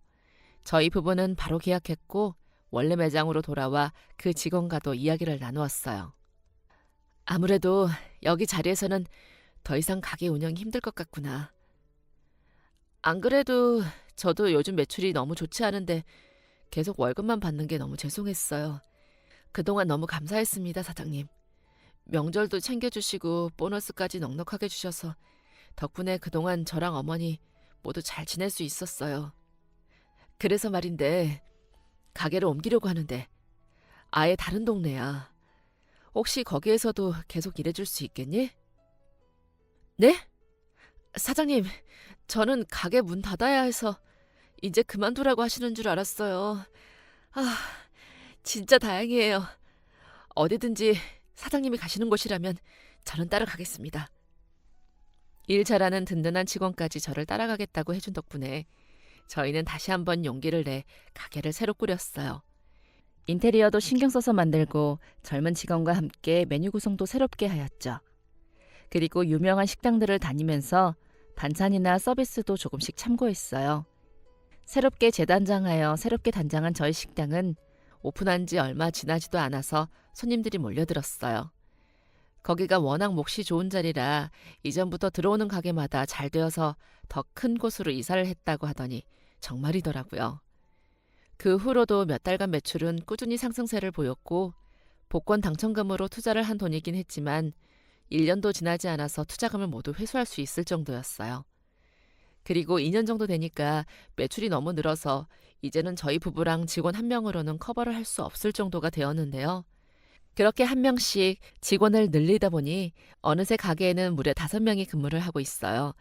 저희 부부는 바로 계약했고 원래 매장으로 돌아와 그 직원과도 이야기를 나누었어요. 아무래도 여기 자리에서는 더 이상 가게 운영이 힘들 것 같구나. 안 그래도 저도 요즘 매출이 너무 좋지 않은데 계속 월급만 받는 게 너무 죄송했어요. 그동안 너무 감사했습니다, 사장님. 명절도 챙겨주시고 보너스까지 넉넉하게 주셔서 덕분에 그동안 저랑 어머니 모두 잘 지낼 수 있었어요. 그래서 말인데 가게를 옮기려고 하는데 아예 다른 동네야. 혹시 거기에서도 계속 일해줄 수 있겠니? 네? 사장님, 저는 가게 문 닫아야 해서 이제 그만두라고 하시는 줄 알았어요. 아, 진짜 다행이에요. 어디든지 사장님이 가시는 곳이라면 저는 따라가겠습니다. 일 잘하는 든든한 직원까지 저를 따라가겠다고 해준 덕분에 저희는 다시 한번 용기를 내 가게를 새로 꾸렸어요. 인테리어도 신경 써서 만들고 젊은 직원과 함께 메뉴 구성도 새롭게 하였죠. 그리고 유명한 식당들을 다니면서 반찬이나 서비스도 조금씩 참고했어요. 새롭게 재단장하여 새롭게 단장한 저희 식당은 오픈한 지 얼마 지나지도 않아서 손님들이 몰려들었어요. 거기가 워낙 몫이 좋은 자리라 이전부터 들어오는 가게마다 잘 되어서 더 큰 곳으로 이사를 했다고 하더니 정말이더라고요. 그 후로도 몇 달간 매출은 꾸준히 상승세를 보였고 복권 당첨금으로 투자를 한 돈이긴 했지만 1년도 지나지 않아서 투자금을 모두 회수할 수 있을 정도였어요. 그리고 2년 정도 되니까 매출이 너무 늘어서 이제는 저희 부부랑 직원 한 명으로는 커버를 할 수 없을 정도가 되었는데요. 그렇게 한 명씩 직원을 늘리다 보니 어느새 가게에는 무려 5명이 근무를 하고 있어요.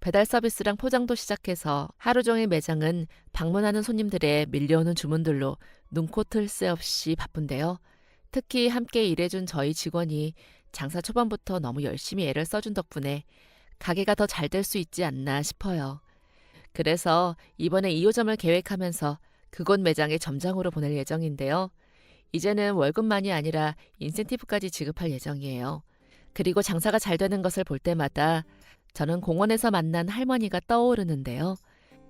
배달 서비스랑 포장도 시작해서 하루 종일 매장은 방문하는 손님들의 밀려오는 주문들로 눈코 틀 새 없이 바쁜데요. 특히 함께 일해준 저희 직원이 장사 초반부터 너무 열심히 애를 써준 덕분에 가게가 더 잘 될 수 있지 않나 싶어요. 그래서 이번에 2호점을 계획하면서 그곳 매장에 점장으로 보낼 예정인데요. 이제는 월급만이 아니라 인센티브까지 지급할 예정이에요. 그리고 장사가 잘 되는 것을 볼 때마다 저는 공원에서 만난 할머니가 떠오르는데요.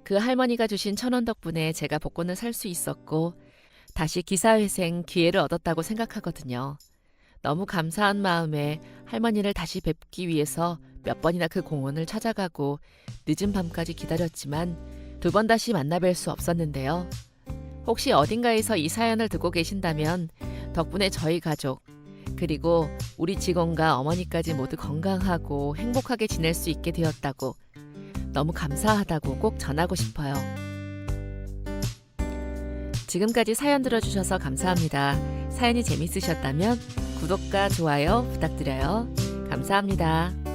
그 할머니가 주신 1,000원 덕분에 제가 복권을 살 수 있었고 다시 기사회생 기회를 얻었다고 생각하거든요. 너무 감사한 마음에 할머니를 다시 뵙기 위해서 몇 번이나 그 공원을 찾아가고 늦은 밤까지 기다렸지만 2번 다시 만나뵐 수 없었는데요. 혹시 어딘가에서 이 사연을 듣고 계신다면 덕분에 저희 가족 그리고 우리 직원과 어머니까지 모두 건강하고 행복하게 지낼 수 있게 되었다고 너무 감사하다고 꼭 전하고 싶어요. 지금까지 사연 들어주셔서 감사합니다. 사연이 재밌으셨다면 구독과 좋아요 부탁드려요. 감사합니다.